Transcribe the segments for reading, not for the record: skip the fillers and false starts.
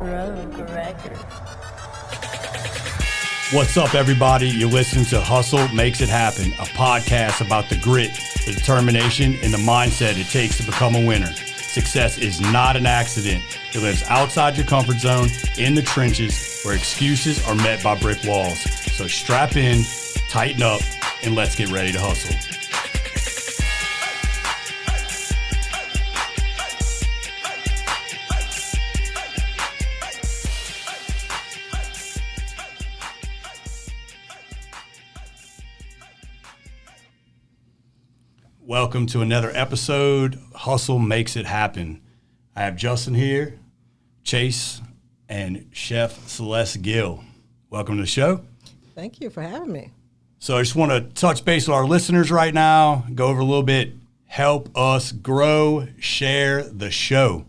Rouge record. What's up, everybody? You're listening to Hustle Makes It Happen, a podcast about the grit, the determination, and the mindset it takes to become a winner. Success is not an accident. It lives outside your comfort zone, in the trenches, where excuses are met by brick walls. So strap in, tighten up, and let's get ready to hustle. Welcome to another episode. Hustle Makes It Happen. I have Justin here, Chase, and Chef Celeste Gill. Welcome to the show. Thank you for having me. So I just want to touch base with our listeners right now, go over a little bit, help us grow, share the show.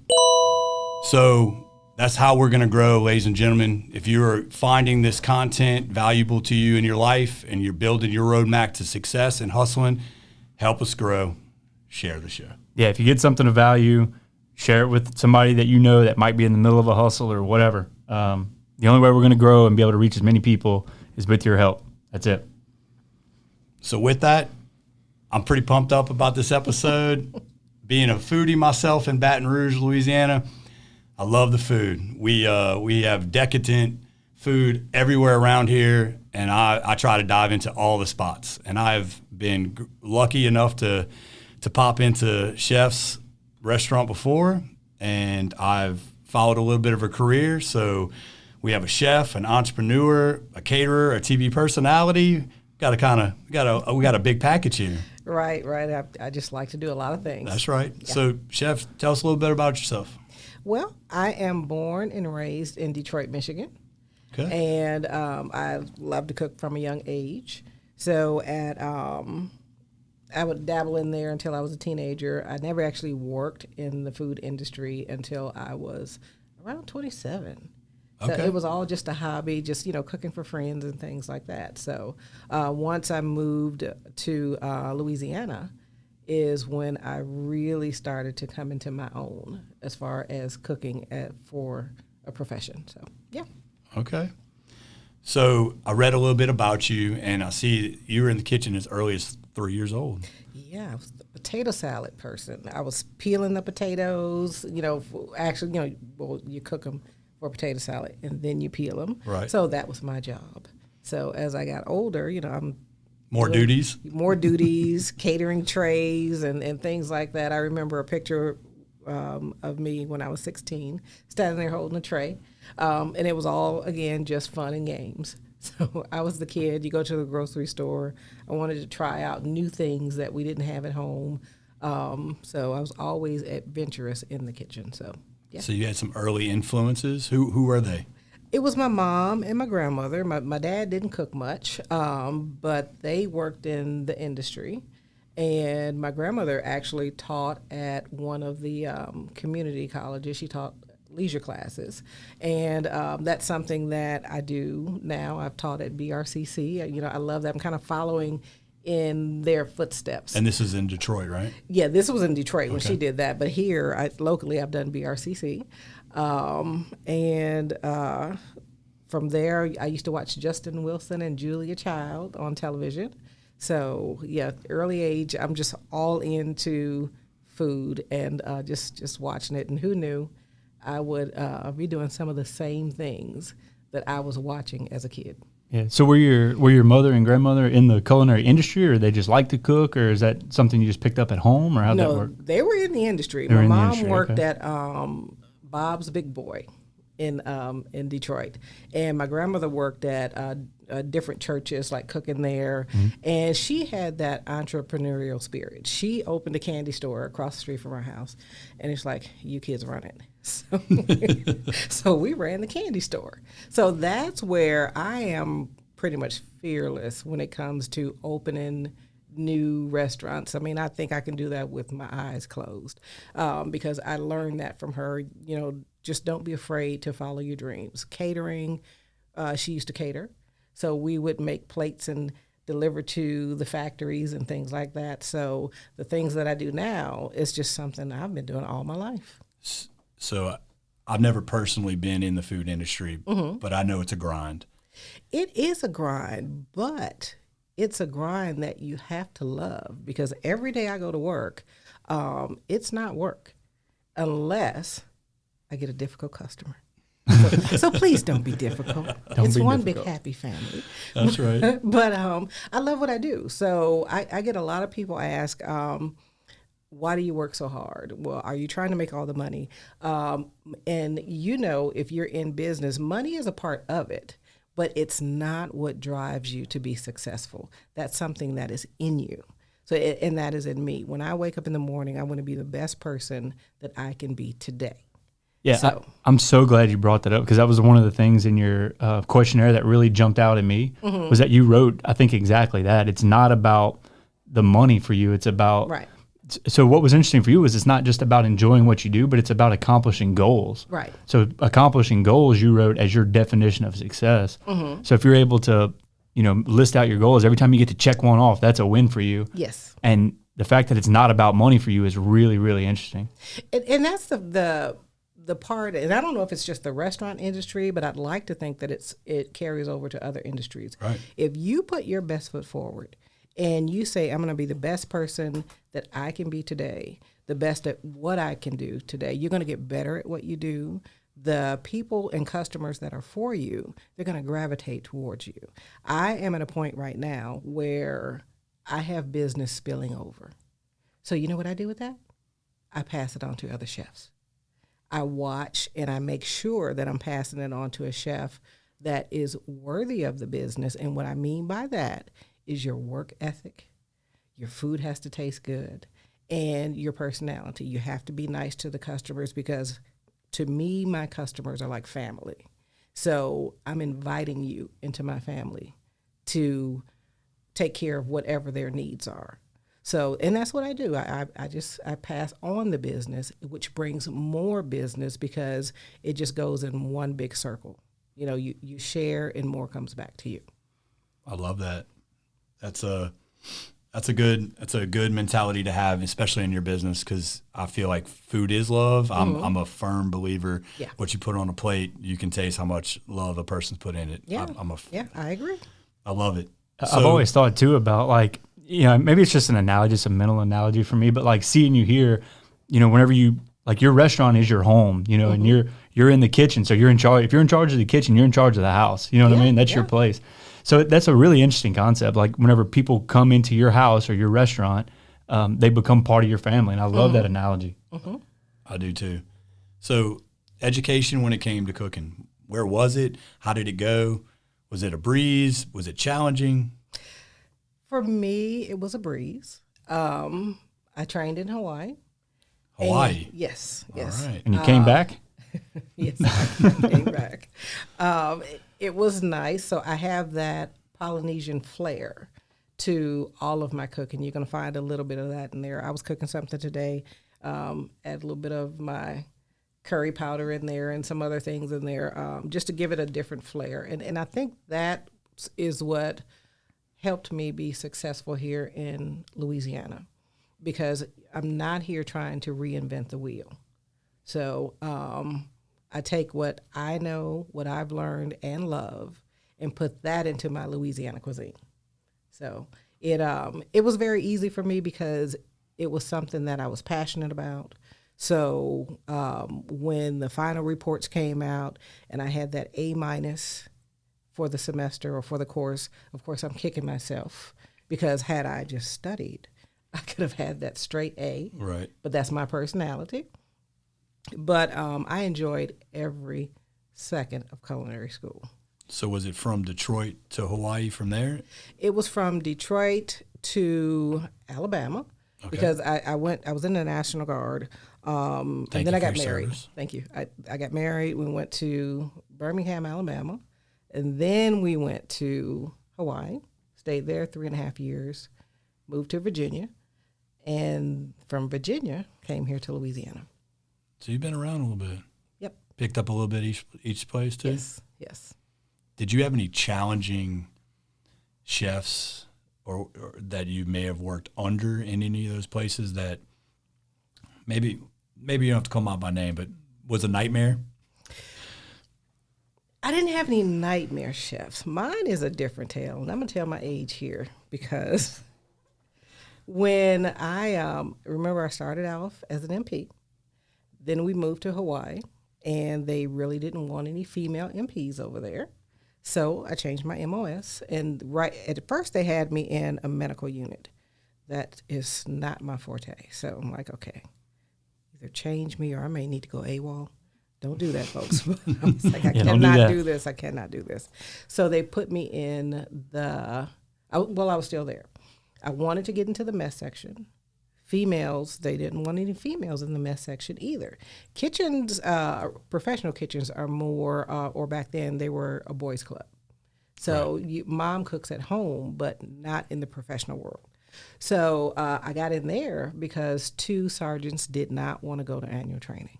So that's how we're going to grow, ladies and gentlemen. If you're finding this content valuable to you in your life and you're building your roadmap to success and hustling, help us grow, share the show. Yeah, if you get something of value, share it with somebody that you know that might be in the middle of a hustle or whatever. The only way we're going to grow and be able to reach as many people is with your help. That's it. So with that, I'm pretty pumped up about this episode. Being a foodie myself in Baton Rouge, Louisiana, I love the food. We have decadent food everywhere around here, and I try to dive into all the spots. And I've been lucky enough to pop into Chef's restaurant before, and I've followed a little bit of a career. So we have a chef, an entrepreneur, a caterer, a TV personality. We got a big package here. Right. I just like to do a lot of things. That's right. Yeah. So, Chef, tell us a little bit about yourself. Well, I am born and raised in Detroit, Michigan. Okay. And I love to cook from a young age. So I would dabble in there until I was a teenager. I never actually worked in the food industry until I was around 27. So Okay. it was all just a hobby, just, cooking for friends and things like that. So once I moved to Louisiana is when I really started to come into my own as far as cooking for a profession. So, yeah. Okay. So I read a little bit about you, and I see you were in the kitchen as early as 3 years old. Yeah, I was the potato salad person. I was peeling the potatoes, you cook them for potato salad, and then you peel them. Right. So that was my job. So as I got older, I'm More doing duties? more duties, catering trays and things like that. I remember a picture of me when I was 16, standing there holding a tray. And it was all, again, just fun and games. So I was the kid. You go to the grocery store. I wanted to try out new things that we didn't have at home. So I was always adventurous in the kitchen. So, yeah. So you had some early influences. Who were they? It was my mom and my grandmother. My dad didn't cook much, but they worked in the industry. And my grandmother actually taught at one of the community colleges. She taught leisure classes. And that's something that I do now. I've taught at BRCC. I love that. I'm kind of following in their footsteps. And this is in Detroit, right? Yeah, this was in Detroit when Okay. she did that. But here, locally, I've done BRCC. From there, I used to watch Justin Wilson and Julia Child on television. So, yeah, early age, I'm just all into food and just watching it. And who knew I would be doing some of the same things that I was watching as a kid. Yeah. So were your mother and grandmother in the culinary industry, or they just like to cook, or is that something you just picked up at home, or how'd that work? They were in the industry. They were My in the mom industry, worked okay. at Bob's Big Boy in Detroit, and my grandmother worked at different churches, like cooking there, and she had that entrepreneurial spirit. She opened a candy store across the street from our house, and it's like, you kids run it. So, so we ran the candy store. So that's where I am pretty much fearless when it comes to opening new restaurants. I mean, I think I can do that with my eyes closed because I learned that from her. Just don't be afraid to follow your dreams. Catering, she used to cater. So we would make plates and deliver to the factories and things like that. So the things that I do now is just something I've been doing all my life. So I've never personally been in the food industry, but I know it's a grind. It is a grind, but it's a grind that you have to love, because every day I go to work, it's not work unless I get a difficult customer. So please don't be difficult. It's one big happy family. That's right. But I love what I do. So I get a lot of people ask, why do you work so hard? Well, are you trying to make all the money? And if you're in business, money is a part of it, but it's not what drives you to be successful. That's something that is in you. So, and that is in me. When I wake up in the morning, I want to be the best person that I can be today. Yeah, So, I'm so glad you brought that up, because that was one of the things in your questionnaire that really jumped out at me, was that you wrote, I think, exactly that. It's not about the money for you. It's about, right. So what was interesting for you is it's not just about enjoying what you do, but it's about accomplishing goals. Right. So accomplishing goals, you wrote as your definition of success. So if you're able to, list out your goals, every time you get to check one off, that's a win for you. Yes. And the fact that it's not about money for you is really, really interesting. And that's the part, and I don't know if it's just the restaurant industry, but I'd like to think that it carries over to other industries. Right. If you put your best foot forward and you say, I'm going to be the best person that I can be today, the best at what I can do today, you're going to get better at what you do. The people and customers that are for you, they're going to gravitate towards you. I am at a point right now where I have business spilling over. So you know what I do with that? I pass it on to other chefs. I watch and I make sure that I'm passing it on to a chef that is worthy of the business. And what I mean by that is your work ethic. Your food has to taste good, and your personality. You have to be nice to the customers, because to me, my customers are like family. So I'm inviting you into my family to take care of whatever their needs are. So, and that's what I do. I pass on the business, which brings more business, because it just goes in one big circle. You share and more comes back to you. I love that. That's a good mentality to have, especially in your business, because I feel like food is love. I'm a firm believer. Yeah. What you put on a plate, you can taste how much love a person's put in it. Yeah. I agree. I love it. I've always thought too about, like, maybe it's just an analogy, just a mental analogy for me, but like seeing you here, whenever you, like, your restaurant is your home, and you're in the kitchen, so you're in charge. If you're in charge of the kitchen, you're in charge of the house. You know what I mean? That's your place. So that's a really interesting concept. Like, whenever people come into your house or your restaurant, they become part of your family, and I love that analogy. I do too. So education when it came to cooking, where was it? How did it go? Was it a breeze? Was it challenging? For me, it was a breeze. I trained in Hawaii. Hawaii? Yes. All right. And you came back? Yes, I came back. It was nice. So I have that Polynesian flair to all of my cooking. You're going to find a little bit of that in there. I was cooking something today, add a little bit of my curry powder in there and some other things in there, just to give it a different flair. And I think that is what helped me be successful here in Louisiana, because I'm not here trying to reinvent the wheel. So I take what I know, what I've learned and love, and put that into my Louisiana cuisine. So it was very easy for me, because it was something that I was passionate about. So when the final reports came out and I had that A- for the semester or for the course, of course I'm kicking myself, because had I just studied, I could have had that straight A. Right. But that's my personality. But I enjoyed every second of culinary school. So was it from Detroit to Hawaii from there? It was from Detroit to Alabama, because I was in the National Guard. And then I got married. Service. Thank you. I got married. We went to Birmingham, Alabama. And then we went to Hawaii, stayed there 3.5 years, moved to Virginia. And from Virginia, came here to Louisiana. So you've been around a little bit. Yep. Picked up a little bit each place too? Yes. Did you have any challenging chefs or that you may have worked under in any of those places that maybe you don't have to call them out by name, but was a nightmare? I didn't have any nightmare chefs. Mine is a different tale, and I'm gonna tell my age here because when I remember I started off as an MP, then we moved to Hawaii, and they really didn't want any female MPs over there. So I changed my MOS, and right at first they had me in a medical unit. That is not my forte. So I'm like, okay, either change me or I may need to go AWOL. Don't do that, folks. I was like, I cannot do this. I cannot do this. So they put me in I was still there. I wanted to get into the mess section. Females, they didn't want any females in the mess section either. Kitchens, professional kitchens are more, or back then they were a boys' club. So mom cooks at home, but not in the professional world. So I got in there because 2 sergeants did not want to go to annual training.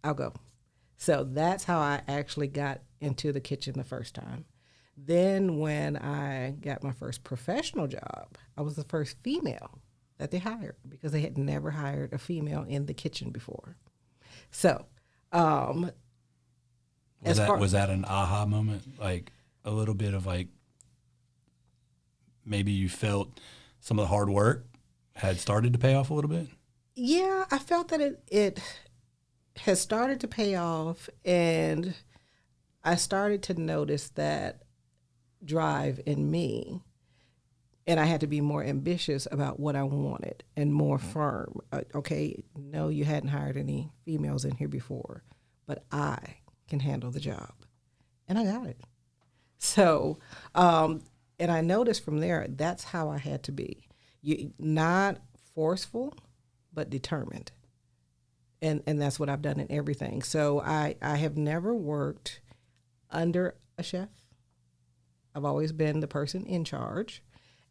I'll go. So that's how I actually got into the kitchen the first time. Then when I got my first professional job, I was the first female that they hired because they had never hired a female in the kitchen before. So, was that an aha moment? Like a little bit of like, maybe you felt some of the hard work had started to pay off a little bit? Yeah, I felt that it has started to pay off, and I started to notice that drive in me. And I had to be more ambitious about what I wanted and more firm. Okay, no, you hadn't hired any females in here before, but I can handle the job. And I got it. So, and I noticed from there, that's how I had to be. Not forceful, but determined. And that's what I've done in everything. So I have never worked under a chef. I've always been the person in charge.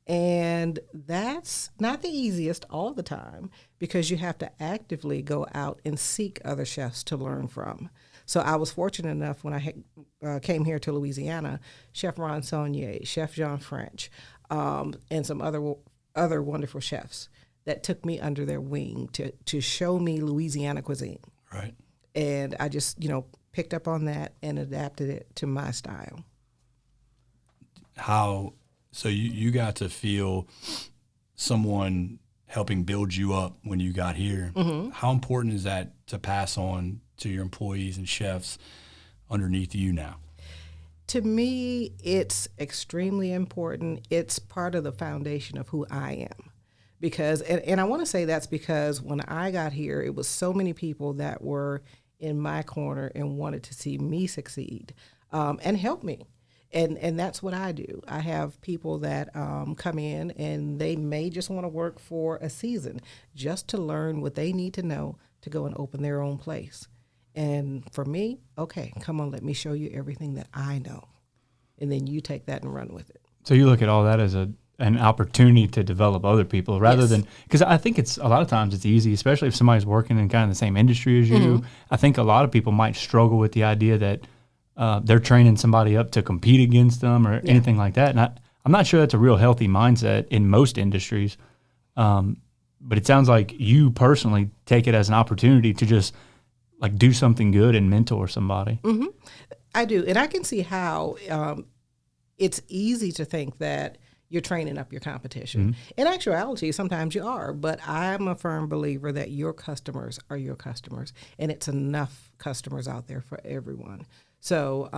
And that's not the easiest all the time because you have to actively go out and seek other chefs to learn from. So I was fortunate enough when I came here to Louisiana, Chef Ron Saunier, Chef Jean French, and some other wonderful chefs that took me under their wing to show me Louisiana cuisine. Right. And I just, picked up on that and adapted it to my style. So you got to feel someone helping build you up when you got here. Mm-hmm. How important is that to pass on to your employees and chefs underneath you now? To me, it's extremely important. It's part of the foundation of who I am. Because, and I want to say that's because when I got here, it was so many people that were in my corner and wanted to see me succeed and help me. And that's what I do. I have people that come in and they may just want to work for a season just to learn what they need to know to go and open their own place. And for me, okay, come on, let me show you everything that I know. And then you take that and run with it. So you look at all that as an opportunity to develop other people rather than, because I think it's a lot of times it's easy, especially if somebody's working in kind of the same industry as you. Mm-hmm. I think a lot of people might struggle with the idea that they're training somebody up to compete against them or anything like that. And I'm not sure that's a real healthy mindset in most industries. But it sounds like you personally take it as an opportunity to just like do something good and mentor somebody. Mm-hmm. I do. And I can see how it's easy to think that you're training up your competition. Mm-hmm. In actuality, sometimes you are, but I'm a firm believer that your customers are your customers, and it's enough customers out there for everyone. So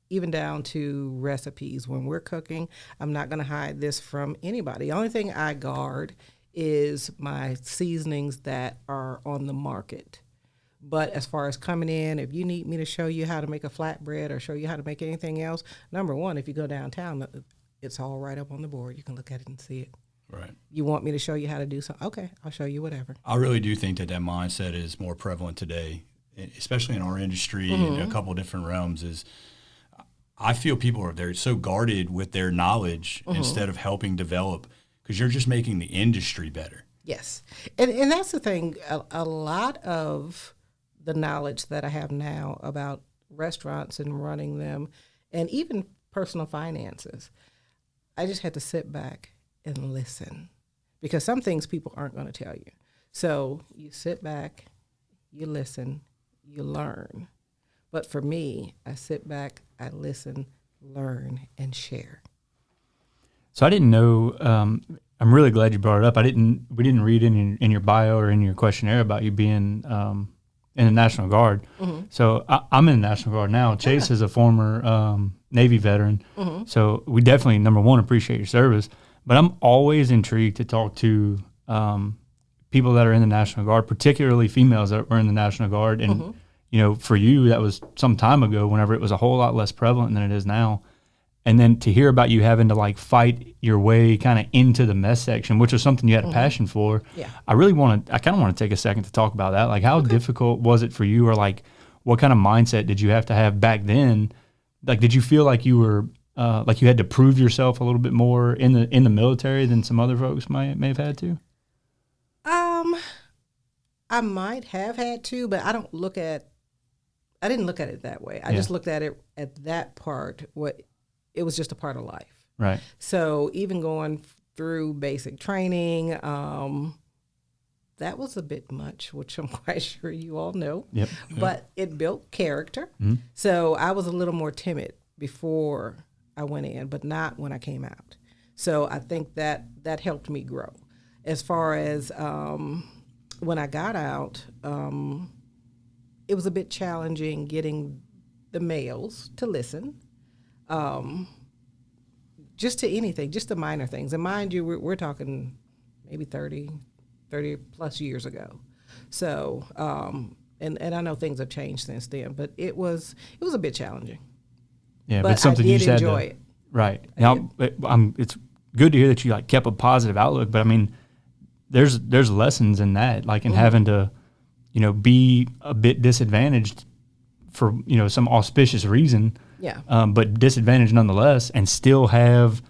even down to recipes, when we're cooking, I'm not going to hide this from anybody. The only thing I guard is my seasonings that are on the market. But as far as coming in, if you need me to show you how to make a flatbread or show you how to make anything else, number one, if you go downtown, it's all right up on the board. You can look at it and see it. Right. You want me to show you how to do something? Okay, I'll show you whatever. I really do think that mindset is more prevalent today, especially in our industry and a couple of different realms. Is I feel people they're so guarded with their knowledge instead of helping develop, because you're just making the industry better. Yes. And that's the thing. A lot of the knowledge that I have now about restaurants and running them and even personal finances, I just had to sit back and listen, because some things people aren't going to tell you. So you sit back, you listen, you learn. But for me, I sit back, I listen, learn, and share. So I didn't know. I'm really glad you brought it up. We didn't read in your bio or in your questionnaire about you being in the National Guard. Mm-hmm. So I'm in the National Guard now. Chase is a former Navy veteran. Mm-hmm. So we definitely, number one, appreciate your service. But I'm always intrigued to talk to people that are in the National Guard, particularly females that were in the National Guard. And, mm-hmm. For you, that was some time ago, whenever it was a whole lot less prevalent than it is now. And then to hear about you having to like fight your way kind of into the mess section, which was something you had a passion for. Yeah. I kind of want to take a second to talk about that. Like how difficult was it for you, or like what kind of mindset did you have to have back then? Like, did you feel like you were, like you had to prove yourself a little bit more in the military than some other folks may have had to? I might have had to, but I didn't look at it that way. I just looked at it at that part, it was just a part of life. Right. So even going through basic training, that was a bit much, which I'm quite sure you all know. Yep. But it built character. Mm-hmm. So I was a little more timid before I went in, but not when I came out. So I think that helped me grow. As far as when I got out, it was a bit challenging getting the males to listen. Just to anything, just the minor things. And mind you, we're talking maybe 30 plus years ago. So, and I know things have changed since then, but it was a bit challenging. Yeah, but something you said. Enjoy it. Right. Now, it's good to hear that you like kept a positive outlook, but I mean, there's lessons in that, like in having to, be a bit disadvantaged for, some auspicious reason. Yeah. But disadvantaged nonetheless, and still have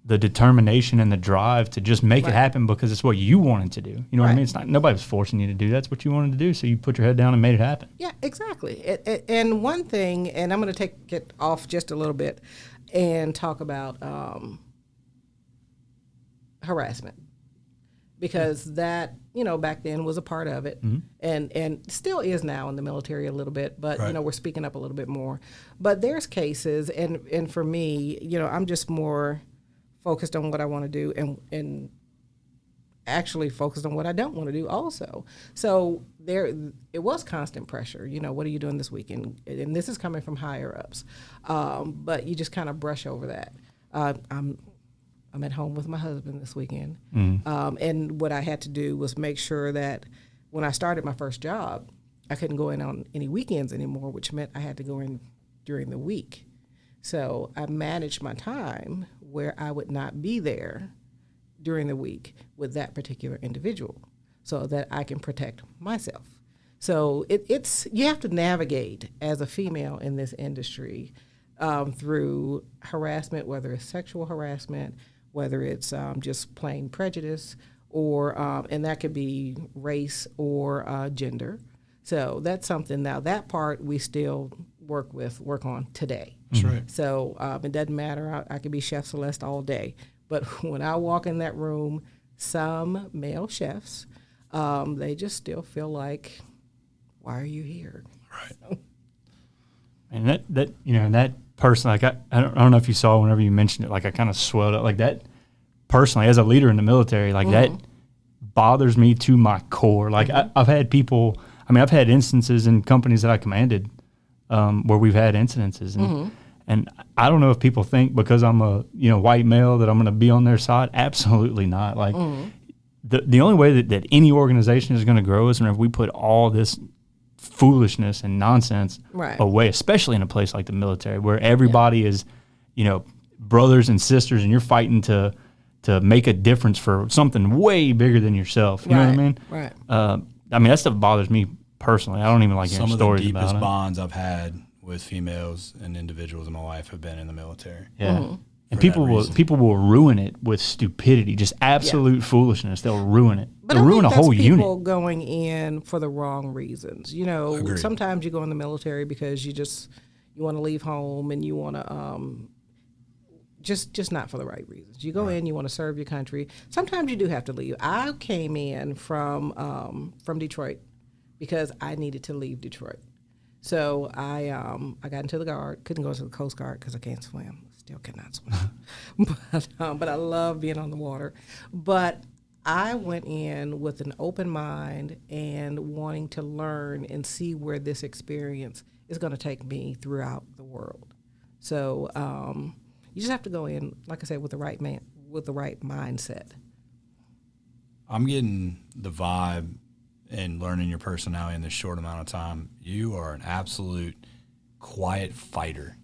the determination and the drive to just make it happen because it's what you wanted to do. You know what I mean? It's not, nobody was forcing you to do. That's what you wanted to do. So you put your head down and made it happen. Yeah, exactly. And one thing, and I'm going to take it off just a little bit and talk about harassment, because that, back then was a part of it, and still is now in the military a little bit, but, we're speaking up a little bit more. But there's cases, and for me, I'm just more focused on what I want to do and actually focused on what I don't want to do also. So it was constant pressure. What are you doing this weekend? And this is coming from higher ups. But you just kind of brush over that. I'm at home with my husband this weekend. And what I had to do was make sure that when I started my first job, I couldn't go in on any weekends anymore, which meant I had to go in during the week. So I managed my time where I would not be there during the week with that particular individual so that I can protect myself. So it's you have to navigate as a female in this industry through harassment, whether it's sexual harassment, whether it's just plain prejudice, or and that could be race or gender. So that's something. Now that part we still work on today. That's right. So it doesn't matter. I could be Chef Celeste all day, but when I walk in that room, some male chefs, they just still feel like, why are you here? Right. So. And that person, like I don't know if you saw whenever you mentioned it, like I kind of swelled up like that. Personally, as a leader in the military, like that bothers me to my core. Like I've had people. I've had instances in companies that I commanded where we've had incidences, and I don't know if people think because I'm a white male that I'm going to be on their side. Absolutely not. Like the only way that any organization is going to grow is whenever we put all this foolishness and nonsense away, especially in a place like the military where everybody is, brothers and sisters, and you're fighting to make a difference for something way bigger than yourself. You know what I mean? Right. That stuff bothers me personally. I don't even like hearing stories about it. Some of the deepest bonds I've had with females and individuals in my life have been in the military. Yeah. And people will ruin it with stupidity, just absolute foolishness. They'll ruin it. But they'll ruin a whole unit. People going in for the wrong reasons. Agreed. Sometimes you go in the military because you want to leave home and you want to just not for the right reasons. You go in, you want to serve your country. Sometimes you do have to leave. I came in from Detroit because I needed to leave Detroit. So I got into the Guard. Couldn't go into the Coast Guard because I can't swim. Still cannot swim. But I love being on the water. But I went in with an open mind and wanting to learn and see where this experience is going to take me throughout the world. So you just have to go in, like I said, with the right mindset. I'm getting the vibe and learning your personality in this short amount of time. You are an absolute quiet fighter.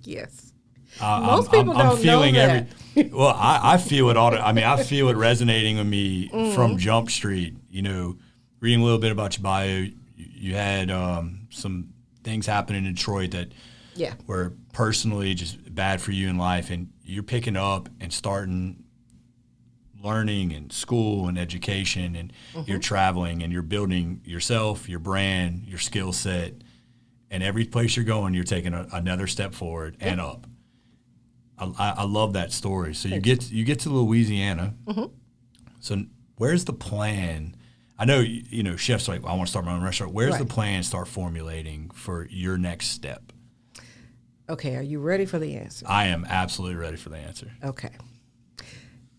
Yes. Most people don't know that. Well, I feel it all. I feel it resonating with me from Jump Street. You know, reading a little bit about your bio, you had some things happen in Detroit that were personally just bad for you in life, and you're picking up and starting learning and school and education, and you're traveling and you're building yourself, your brand, your skill set, and every place you're going, you're taking another step forward and up. I love that story. So you get to Louisiana. So where's the plan? I know chefs are like, I want to start my own restaurant. Where's the plan start formulating for your next step? Okay, are you ready for the answer? I am absolutely ready for the answer. Okay.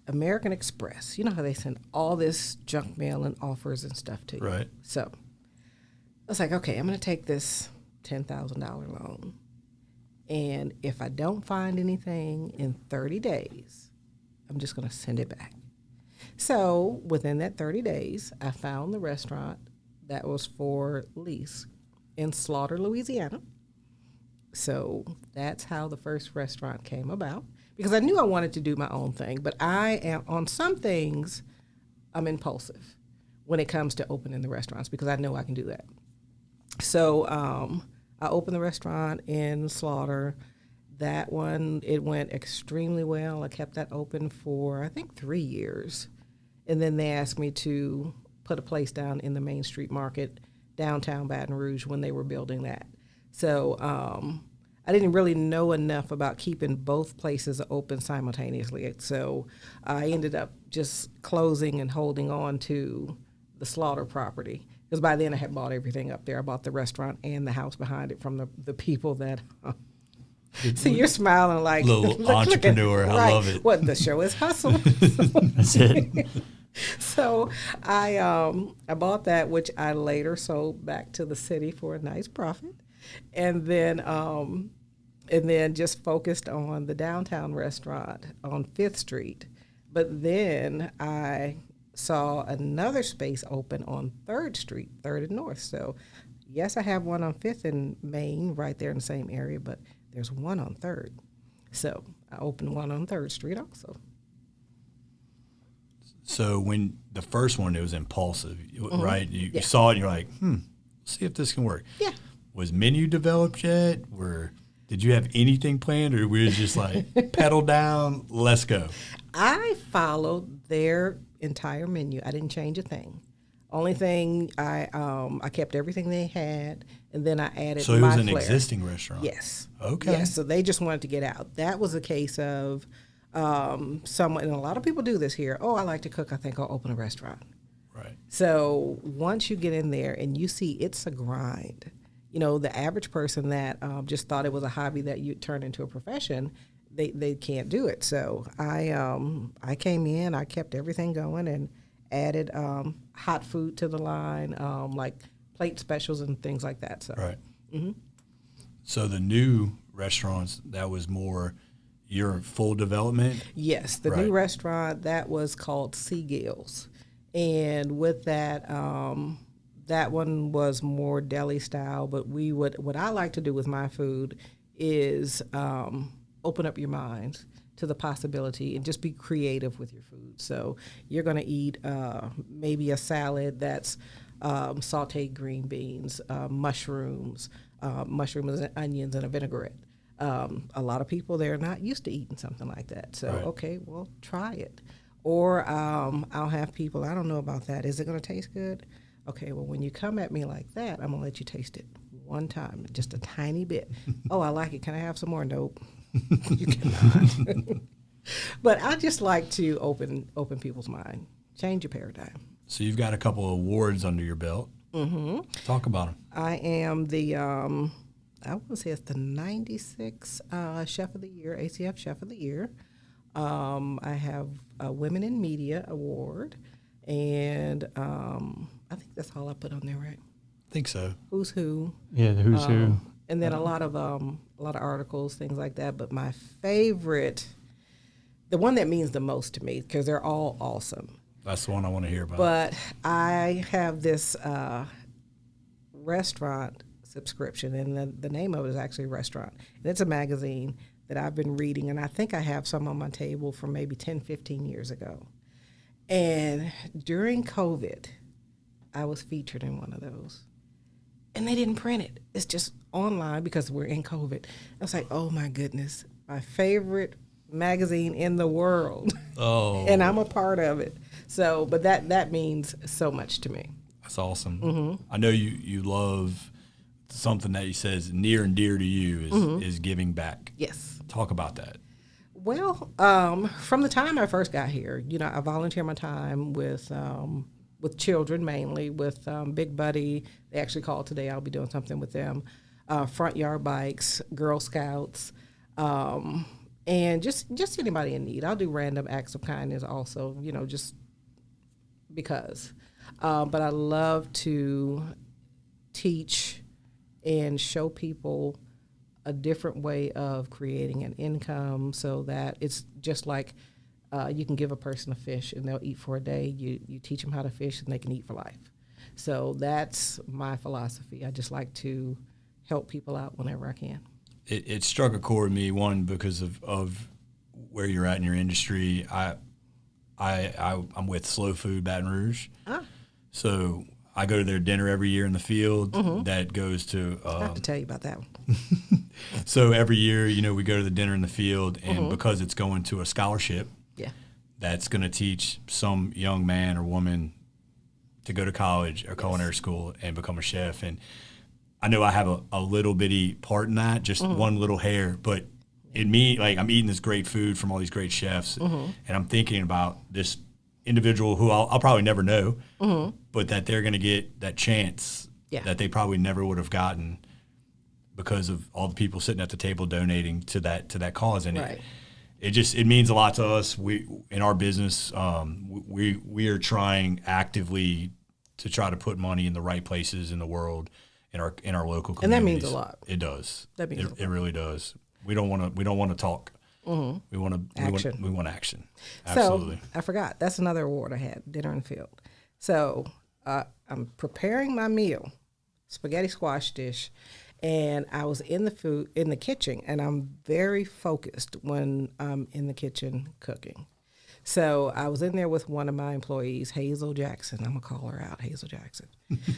American Express. You know how they send all this junk mail and offers and stuff to you? Right. So I was like, okay, I'm going to take this $10,000 loan. And if I don't find anything in 30 days, I'm just going to send it back. So within that 30 days, I found the restaurant that was for lease in Slaughter, Louisiana. So that's how the first restaurant came about, because I knew I wanted to do my own thing, but I am, on some things, I'm impulsive when it comes to opening the restaurants, because I know I can do that. So I opened the restaurant in Slaughter. That one, it went extremely well. I kept that open for, I think, 3 years. And then they asked me to put a place down in the Main Street Market, downtown Baton Rouge, when they were building that. So I didn't really know enough about keeping both places open simultaneously. So I ended up just closing and holding on to the Slaughter property, because by then I had bought everything up there. I bought the restaurant and the house behind it from the people that so you're smiling like little entrepreneur. I love it. What, the show is hustle. That's it. So I bought that, which I later sold back to the city for a nice profit, and then just focused on the downtown restaurant on 5th Street. But then I saw another space open on 3rd Street, 3rd and North. So yes, I have one on 5th and Main right there in the same area, but there's one on 3rd. So I opened one on 3rd Street also. So when the first one, it was impulsive, right? You saw it and you're like, let's see if this can work. Yeah. Was menu developed yet? Did you have anything planned, or were you just like, pedal down, let's go? I followed their entire menu. I didn't change a thing. Only thing, I kept everything they had, and then I added So it my was an flair. Existing restaurant? Yes. Okay. Yes, so they just wanted to get out. That was a case of someone, and a lot of people do this here, I like to cook, I think I'll open a restaurant. Right. So once you get in there and you see it's a grind, the average person that just thought it was a hobby that you'd turn into a profession, they can't do it. So I came in, I kept everything going and added hot food to the line, like plate specials and things like that. So. Right. So the new restaurants, that was more your full development? Yes, the new restaurant, that was called Gill's. And with that, that one was more deli style, but what I like to do with my food is open up your minds to the possibility and just be creative with your food. So you're going to eat maybe a salad that's sauteed green beans, mushrooms and onions, and a vinaigrette. A lot of people, they're not used to eating something like that. So, okay, well, try it. Or I'll have people, I don't know about that. Is it going to taste good? Okay, well, when you come at me like that, I'm going to let you taste it one time, just a tiny bit. Oh, I like it. Can I have some more? Nope. You cannot. But I just like to open people's mind, change your paradigm. So you've got a couple of awards under your belt. Talk about them. I am the, I want to say it's the 96 Chef of the Year, ACF Chef of the Year. I have a Women in Media Award, and I think that's all I put on there, right? I think so. Who's Who. Yeah, the who's who. And then a lot of articles, things like that. But my favorite, the one that means the most to me, because they're all awesome. That's the one I want to hear about. But I have this restaurant subscription, and the name of it is actually Restaurant. And it's a magazine that I've been reading, and I think I have some on my table from maybe 10, 15 years ago. And during COVID, I was featured in one of those. And they didn't print it. It's just online because we're in COVID. I was like, oh my goodness, my favorite magazine in the world. Oh. And I'm a part of it. So, but that means so much to me. That's awesome. I know you love something that you says near and dear to you is giving back. Yes. Talk about that. Well, from the time I first got here, I volunteer my time with children mainly, with Big Buddy. They actually called today. I'll be doing something with them. Front Yard Bikes, Girl Scouts, and just anybody in need. I'll do random acts of kindness also, just because. But I love to teach and show people a different way of creating an income, so that it's just like you can give a person a fish and they'll eat for a day. You teach them how to fish and they can eat for life. So that's my philosophy. I just like to help people out whenever I can. It struck a chord with me, one, because of where you're at in your industry. I'm with Slow Food Baton Rouge. So I go to their dinner every year in the field that goes to... I have to tell you about that one. So every year, we go to the dinner in the field, and because it's going to a scholarship, that's going to teach some young man or woman to go to college or culinary school and become a chef. And I know I have a little bitty part in that, just one little hair, but in me, like, I'm eating this great food from all these great chefs, and I'm thinking about this individual who I'll probably never know, but that they're going to get that chance that they probably never would have gotten because of all the people sitting at the table donating to that cause. And it means a lot to us. We, in our business, we are trying actively to try to put money in the right places in the world, in our local communities. And that means a lot. It does. That means a lot. It really does. We don't want to talk. We want action. We want action. Absolutely. So I forgot. That's another award I had, Dinner in the Field. So I'm preparing my meal, spaghetti squash dish, and I was in the kitchen, and I'm very focused when I'm in the kitchen cooking. So I was in there with one of my employees, Hazel Jackson. I'm gonna call her out, Hazel Jackson.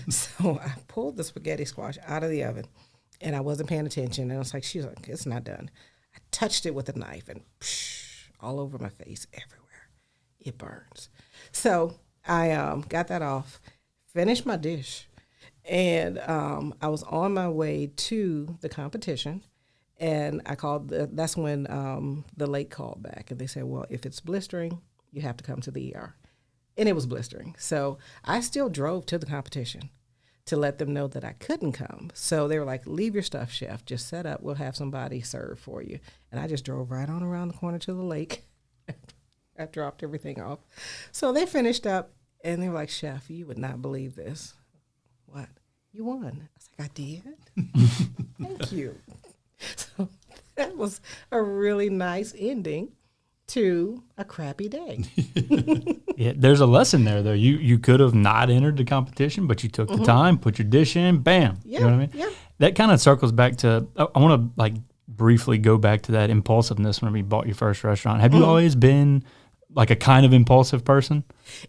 So I pulled the spaghetti squash out of the oven, and I wasn't paying attention. And I was like, she's like, it's not done. I touched it with a knife, and all over my face, everywhere. It burns. So I got that off, finished my dish, and I was on my way to the competition, and I called. That's when the lake called back, and they said, well, if it's blistering, you have to come to the ER. And it was blistering. So I still drove to the competition to let them know that I couldn't come. So they were like, leave your stuff, chef. Just set up. We'll have somebody serve for you. And I just drove right on around the corner to the lake. I dropped everything off. So they finished up, and they were like, chef, you would not believe this. What? You won. I was like, I did? Thank you. So that was a really nice ending to a crappy day. Yeah, there's a lesson there, though. You could have not entered the competition, but you took the time, put your dish in, bam. Yeah, you know what I mean? yeah. That kind of circles back to, I want to briefly go back to that impulsiveness when you bought your first restaurant. Have you always been like a kind of impulsive person?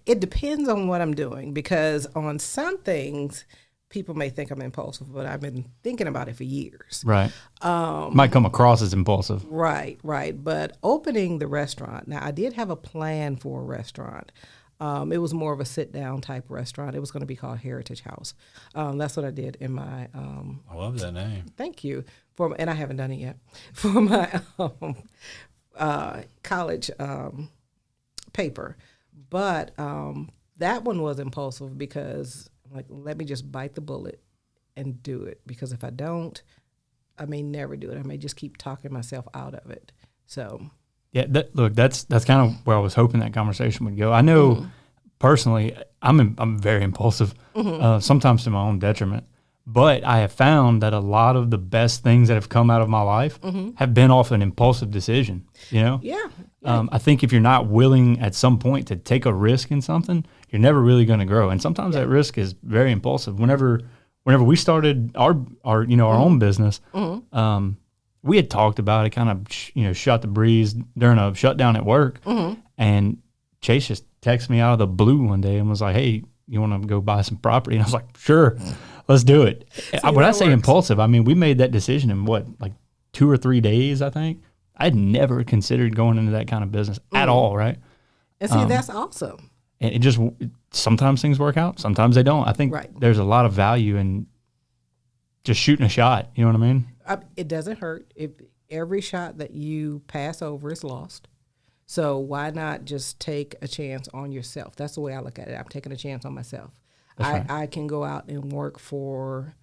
It depends on what I'm doing, because on some things, people may think I'm impulsive, but I've been thinking about it for years. Right. Might come across as impulsive. Right. But opening the restaurant, now I did have a plan for a restaurant. It was more of a sit-down type restaurant. It was going to be called Heritage House. That's what I did in my... I love that name. Thank you. And I haven't done it yet. For my college paper. But that one was impulsive because I'm like, let me just bite the bullet and do it, because if I don't, I may never do it. I may just keep talking myself out of it. So Yeah, that's kind of where I was hoping that conversation would go. I know personally, I'm very impulsive, sometimes to my own detriment. But I have found that a lot of the best things that have come out of my life have been off an impulsive decision. You know, I think if you're not willing at some point to take a risk in something, you're never really going to grow. And sometimes that risk is very impulsive. Whenever we started our own business, we had talked about it, kind of shot the breeze during a shutdown at work, and Chase just texted me out of the blue one day and was like, "Hey, you want to go buy some property?" And I was like, "Sure, let's do it." When I say impulsive, I mean we made that decision in like 2 or 3 days. I think I'd never considered going into that kind of business at all, right? And see, that's awesome. And it just sometimes things work out, sometimes they don't. I think there's a lot of value in just shooting a shot. You know what I mean? It doesn't hurt if every shot that you pass over is lost. So why not just take a chance on yourself? That's the way I look at it. I'm taking a chance on myself. I can go out and work for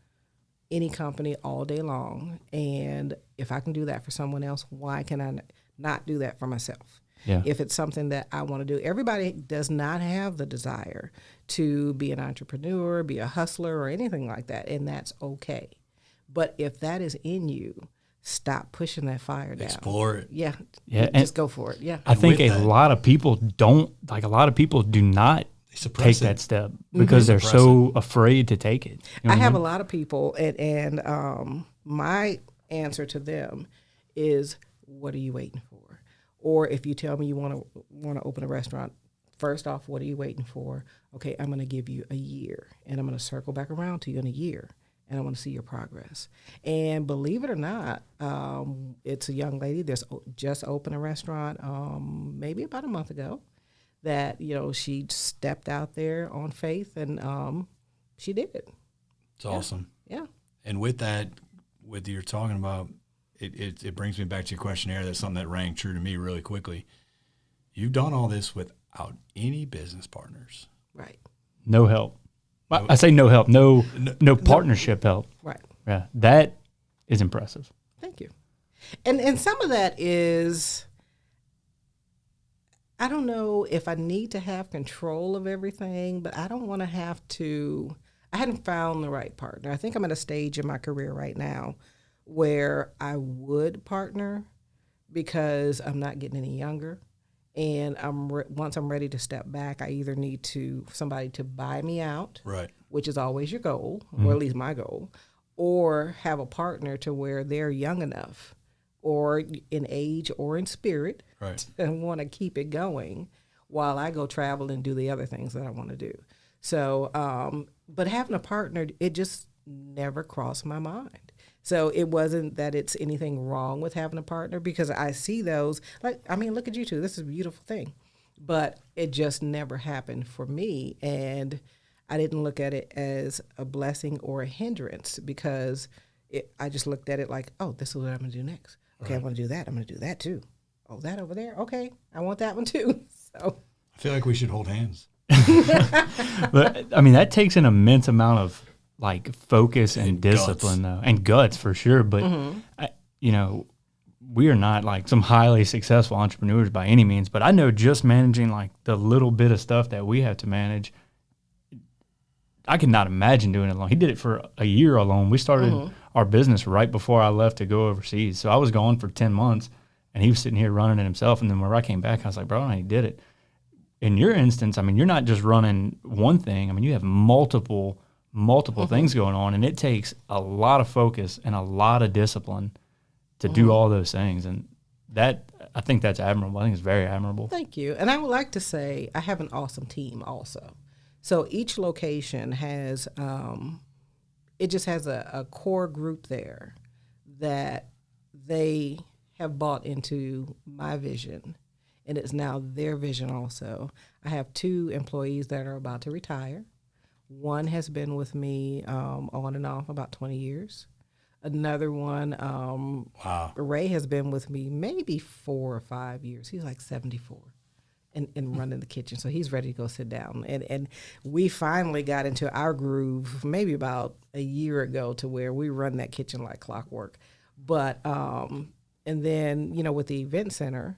any company all day long, and if I can do that for someone else, why can I not do that for myself? Yeah. If it's something that I want to do. Everybody does not have the desire to be an entrepreneur, be a hustler, or anything like that, and that's okay. But if that is in you, stop pushing that fire down. Explore it. Yeah. Just go for it. Yeah. I think a lot of people do not take that step because they're so afraid to take it. You know I have a lot of people, and my answer to them is, what are you waiting for? Or if you tell me you want to open a restaurant, first off, what are you waiting for? Okay, I'm going to give you a year, and I'm going to circle back around to you in a year, and I want to see your progress. And believe it or not, it's a young lady that's just opened a restaurant maybe about a month ago that, she stepped out there on faith, and she did it. It's awesome. Yeah. And with that, what you're talking about, it brings me back to your questionnaire. That's something that rang true to me really quickly. You've done all this without any business partners. Right. No help. I say no help. No partnership help. Right. Yeah. That is impressive. Thank you. And some of that is, I don't know if I need to have control of everything, but I don't want to have to. I hadn't found the right partner. I think I'm at a stage in my career right now where I would partner because I'm not getting any younger. And once I'm ready to step back, I either need somebody to buy me out, right, which is always your goal, or at least my goal, or have a partner to where they're young enough or in age or in spirit to want to keep it going while I go travel and do the other things that I want to do. So, but having a partner, it just never crossed my mind. So it wasn't that it's anything wrong with having a partner, because I see those, look at you two. This is a beautiful thing. But it just never happened for me. And I didn't look at it as a blessing or a hindrance, because I just looked at it like, oh, this is what I'm going to do next. Okay, I want to do that. I'm going to do that too. Oh, that over there? Okay, I want that one too. So I feel like we should hold hands. But, that takes an immense amount of focus and discipline, though, and guts for sure. But we are not some highly successful entrepreneurs by any means. But I know just managing the little bit of stuff that we have to manage, I could not imagine doing it alone. He did it for a year alone. We started our business right before I left to go overseas. So I was gone for 10 months, and he was sitting here running it himself. And then when I came back, I was like, bro, and he did it. In your instance, you're not just running one thing. You have multiple things going on, and it takes a lot of focus and a lot of discipline to do all those things. And that, I think that's admirable. I think it's very admirable. Thank you. And I would like to say I have an awesome team also. So each location has, it just has a core group there that they have bought into my vision, and it's now their vision also. I have 2 employees that are about to retire. One has been with me on and off about 20 years. Another one, Ray, has been with me maybe 4 or 5 years. He's 74. and running the kitchen. So he's ready to go sit down. And we finally got into our groove maybe about a year ago to where we run that kitchen like clockwork. But, and then, with the event center,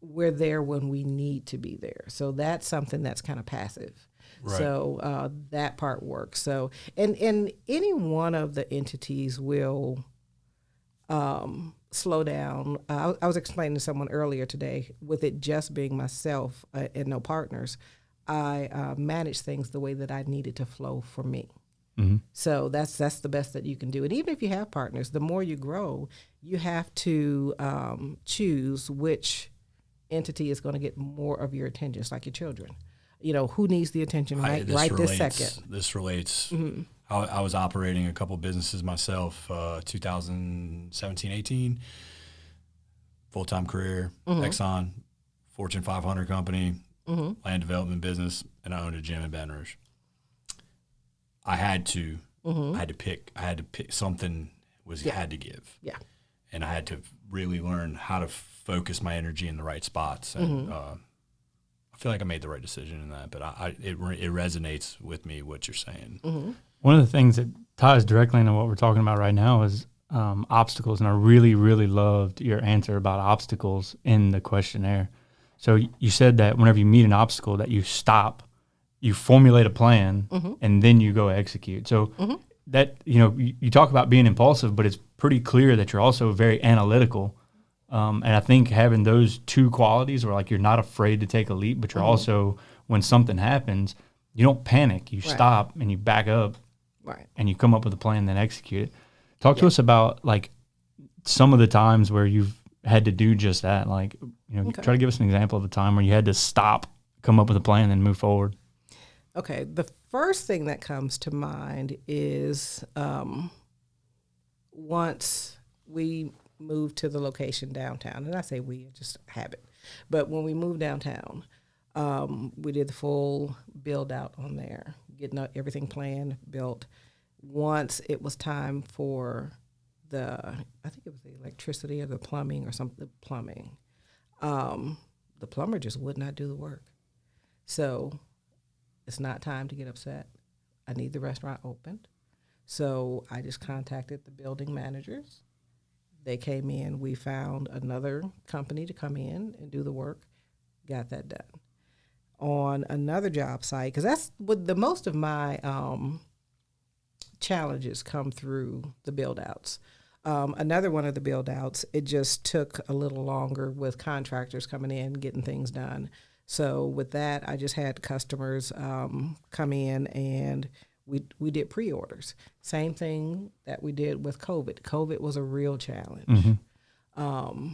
we're there when we need to be there. So that's something that's kind of passive. Right. So that part works. So, and any one of the entities will slow down. I was explaining to someone earlier today, with it just being myself and no partners, I manage things the way that I need it to flow for me. Mm-hmm. So that's the best that you can do. And even if you have partners, the more you grow, you have to choose which entity is going to get more of your attention. It's like your children. Who needs the attention this second? This relates. Mm-hmm. I was operating a couple businesses myself, 2017, 18, full-time career, mm-hmm. Exxon, Fortune 500 company, mm-hmm. land development business, and I owned a gym in Baton Rouge. I had to pick something had to give. Yeah. And I had to really learn how to focus my energy in the right spots. And mm-hmm. I feel like I made the right decision in that, but it resonates with me what you're saying. Mm-hmm. One of the things that ties directly into what we're talking about right now is obstacles, and I really, really loved your answer about obstacles in the questionnaire. So you said that whenever you meet an obstacle, that you stop, you formulate a plan, mm-hmm. and then you go execute. So mm-hmm. that, you talk about being impulsive, but it's pretty clear that you're also very analytical. And I think having those two qualities, where like you're not afraid to take a leap, but you're mm-hmm. also, when something happens, you don't panic. You stop and you back up, and you come up with a plan, then execute it. Talk to us about like some of the times where you've had to do just that. Like, try to give us an example of a time where you had to stop, come up with a plan, then move forward. Okay, the first thing that comes to mind is once we moved to the location downtown, and I say we, just habit, but when we moved downtown, we did the full build out on there, getting everything planned, built. Once it was time for I think it was the electricity or the plumbing or something, the plumber just would not do the work. So it's not time to get upset. I need the restaurant opened. So I just contacted the building managers. They came in. We found another company to come in and do the work. Got that done. On another job site, because that's what the most of my challenges come through the build-outs. Another one of the build-outs, it just took a little longer with contractors coming in, getting things done. So with that, I just had customers come in, and we did pre-orders. Same thing that we did with COVID. COVID was a real challenge. Mm-hmm.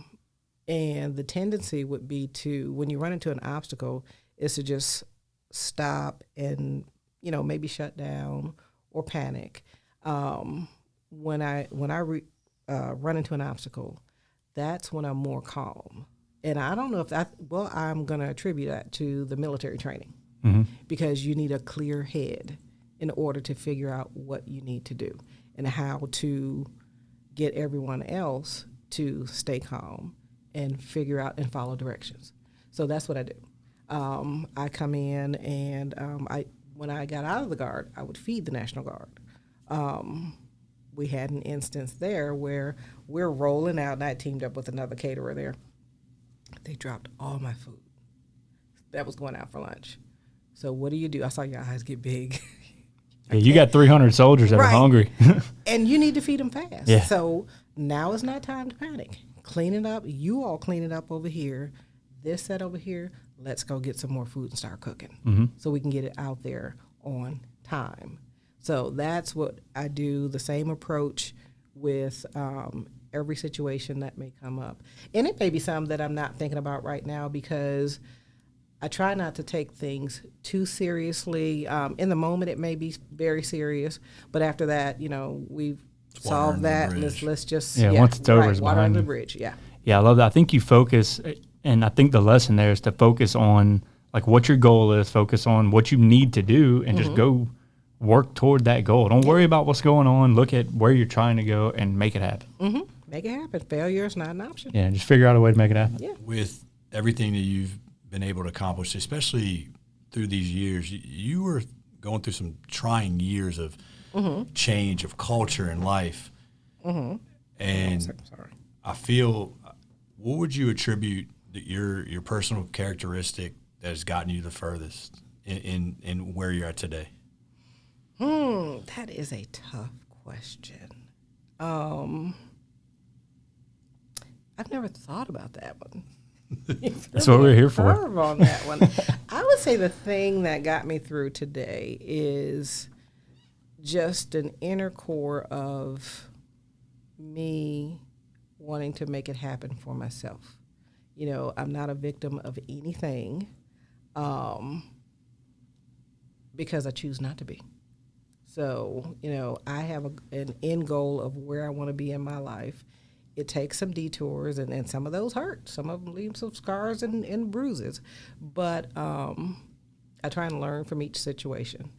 And the tendency would be to, when you run into an obstacle, is to just stop and, maybe shut down or panic. When I run into an obstacle, that's when I'm more calm. And I don't know if I'm going to attribute that to the military training, mm-hmm. because you need a clear head in order to figure out what you need to do and how to get everyone else to stay calm and figure out and follow directions. So that's what I do. I come in and when I got out of the Guard, I would feed the National Guard. We had an instance there where we're rolling out, and I teamed up with another caterer there. They dropped all my food that was going out for lunch. So what do? I saw your eyes get big. Yeah, you got 300 soldiers that are hungry. And you need to feed them fast. Yeah. So now is not time to panic. Clean it up. You all clean it up over here. This set over here. Let's go get some more food and start cooking, mm-hmm. so we can get it out there on time. So that's what I do, the same approach with every situation that may come up. And it may be something that I'm not thinking about right now, because I try not to take things too seriously. In the moment, it may be very serious, but after that, we've solved that. Let's just once it's over, it's water behind under you. The bridge. Yeah. Yeah, I love that. I think you focus, and I think the lesson there is to focus on like what your goal is. Focus on what you need to do, and mm-hmm. just go work toward that goal. Don't worry about what's going on. Look at where you're trying to go and make it happen. Mm-hmm. Make it happen. Failure is not an option. Yeah, just figure out a way to make it happen. Yeah. With everything that you've been able to accomplish, especially through these years. You were going through some trying years of change of culture and life. And Sorry. I feel, what would you attribute your personal characteristic that has gotten you the furthest in where you're at today? That is a tough question. I've never thought about that one. That's what we're here for. Curve on that one. I would say the thing that got me through today is just an inner core of me wanting to make it happen for myself. You know, I'm not a victim of anything because I choose not to be. So, you know, I have an end goal of where I want to be in my life. It takes some detours, and some of those hurt. Some of them leave some scars and bruises. But I try and learn from each situation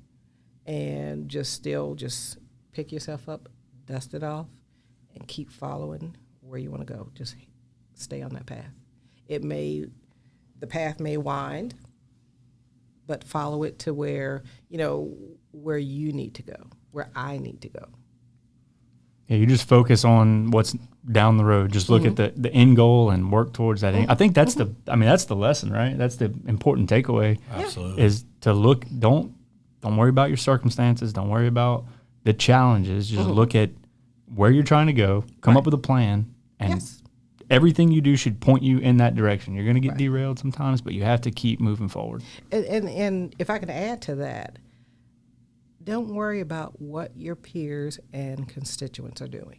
and just pick yourself up, dust it off, and keep following where you want to go. Just stay on that path. The path may wind, but follow it to where you need to go, where I need to go. Yeah, you just focus on what's down the road. Just look at the end goal and work towards that end. I think that's that's the lesson, right? That's the important takeaway. Absolutely. Is to look, don't worry about your circumstances, don't worry about the challenges. Just look at where you're trying to go, come up with a plan, and everything you do should point you in that direction. You're going to get derailed sometimes, but you have to keep moving forward. And if I can add to that, don't worry about what your peers and constituents are doing.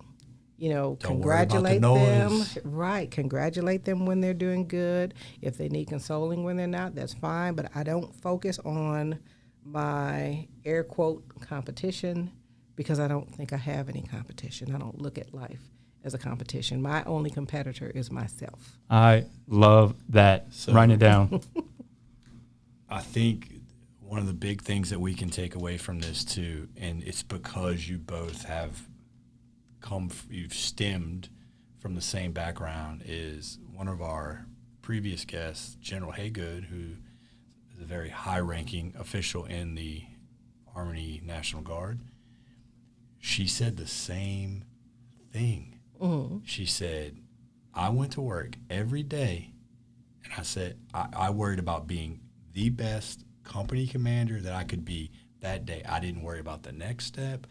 You know, congratulate them. Right. Congratulate them when they're doing good. If they need consoling when they're not, that's fine. But I don't focus on my air quote competition because I don't think I have any competition. I don't look at life as a competition. My only competitor is myself. I love that. So, write it down. I think one of the big things that we can take away from this too, and it's because you both have you've stemmed from the same background, is one of our previous guests, General Haygood, who is a very high-ranking official in the Army National Guard. She said the same thing. She said, I went to work every day, and I said, I worried about being the best company commander that I could be that day. I didn't worry about the next step.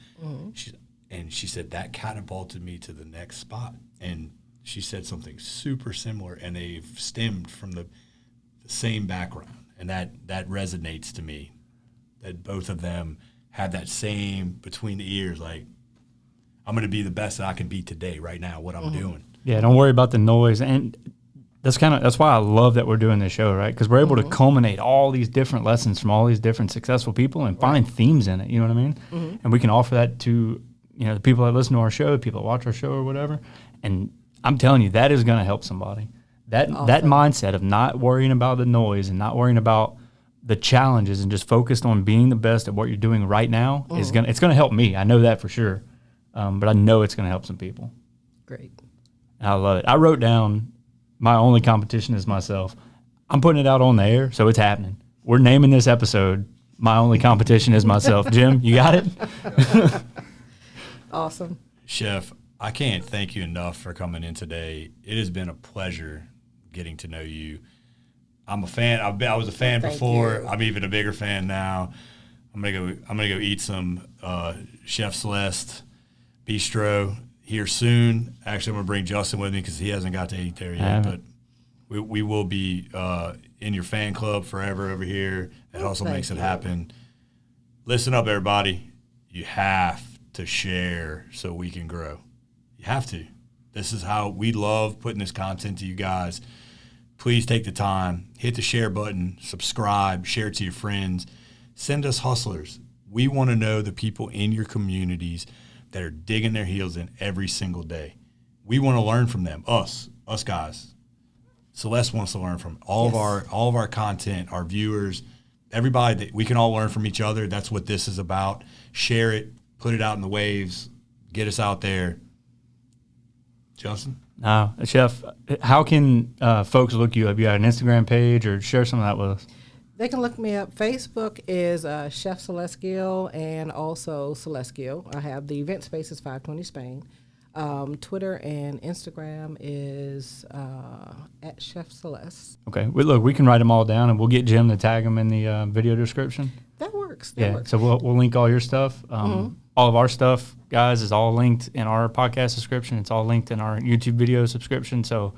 She said that catapulted me to the next spot. And she said something super similar, and they've stemmed from the same background. And that resonates to me, that both of them have that same between the ears, like, I'm going to be the best that I can be today, right now, what I'm doing. Yeah, don't worry about the noise. And that's why I love that we're doing this show, right? Because we're able to culminate all these different lessons from all these different successful people and find themes in it. You know what I mean? And we can offer that to the people that listen to our show, the people that watch our show or whatever. And I'm telling you, that is going to help somebody. That mindset of not worrying about the noise and not worrying about the challenges and just focused on being the best at what you're doing right now it's going to help me. I know that for sure. But I know it's going to help some people. Great. And I love it. I wrote down my only competition is myself. I'm putting it out on the air, so it's happening. We're naming this episode, My Only Competition is Myself. Jim, you got it? Awesome. Chef, I can't thank you enough for coming in today. It has been a pleasure getting to know you. I'm a fan. I was a fan before. I'm even a bigger fan now. I'm gonna go eat some Chef Celeste Bistro here soon. Actually, I'm going to bring Justin with me because he hasn't got to eat there yet. But we will be in your fan club forever over here. That also makes it happen. Listen up, everybody. You have to share so we can grow. You have to. This is how we love putting this content to you guys. Please take the time. Hit the share button. Subscribe. Share it to your friends. Send us hustlers. We want to know the people in your communities that are digging their heels in every single day. We want to learn from them, us guys. Celeste wants to learn from all of our content, our viewers, everybody. That we can all learn from each other. That's what this is about. Share it, put it out in the waves, get us out there. Justin, No, Chef, how can folks look you up? You got an Instagram page, or share some of that with us? They can look me up. Facebook is Chef Celeste Gill and also Celeste Gill. I have the event space is 520 Spain. Twitter and Instagram is at Chef Celeste. Okay. Look, we can write them all down, and we'll get Jim to tag them in the video description. That works. So we'll link all your stuff. All of our stuff, guys, is all linked in our podcast description. It's all linked in our YouTube video subscription. So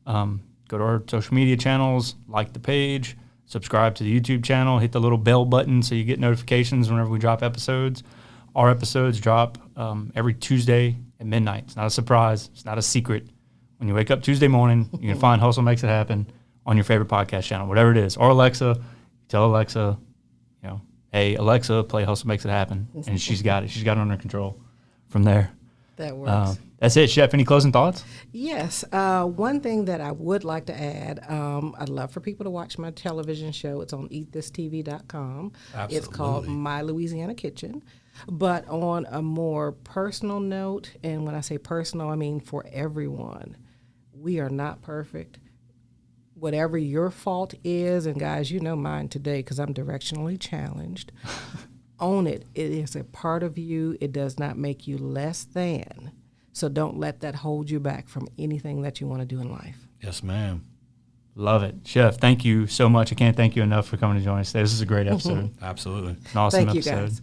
go to our social media channels, like the page, subscribe to the YouTube channel, hit the little bell button so you get notifications whenever we drop episodes. Our episodes drop every Tuesday at midnight. It's not a surprise. It's not a secret. When you wake up Tuesday morning, you can find Hustle Makes It Happen on your favorite podcast channel, whatever it is. Or Alexa, tell Alexa, hey, Alexa, play Hustle Makes It Happen. And she's got it. She's got it under control from there. That works. That's it. Chef, any closing thoughts? Yes. One thing that I would like to add, I'd love for people to watch my television show. It's on eatthisTV.com. Absolutely. It's called My Louisiana Kitchen. But on a more personal note, and when I say personal, I mean for everyone, we are not perfect. Whatever your fault is, and guys, you know mine today because I'm directionally challenged, own it. It is a part of you. It does not make you less than. So don't let that hold you back from anything that you want to do in life. Yes, ma'am. Love it. Chef, thank you so much. I can't thank you enough for coming to join us today. This is a great episode. Absolutely. An awesome Thank you, episode. guys.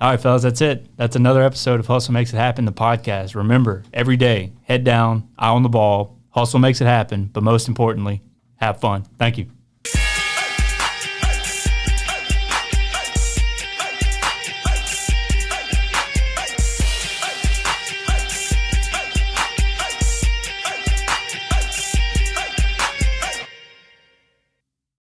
All right, fellas, that's it. That's another episode of Hustle Makes It Happen, the podcast. Remember, every day, head down, eye on the ball. Hustle makes it happen, but most importantly, have fun. Thank you.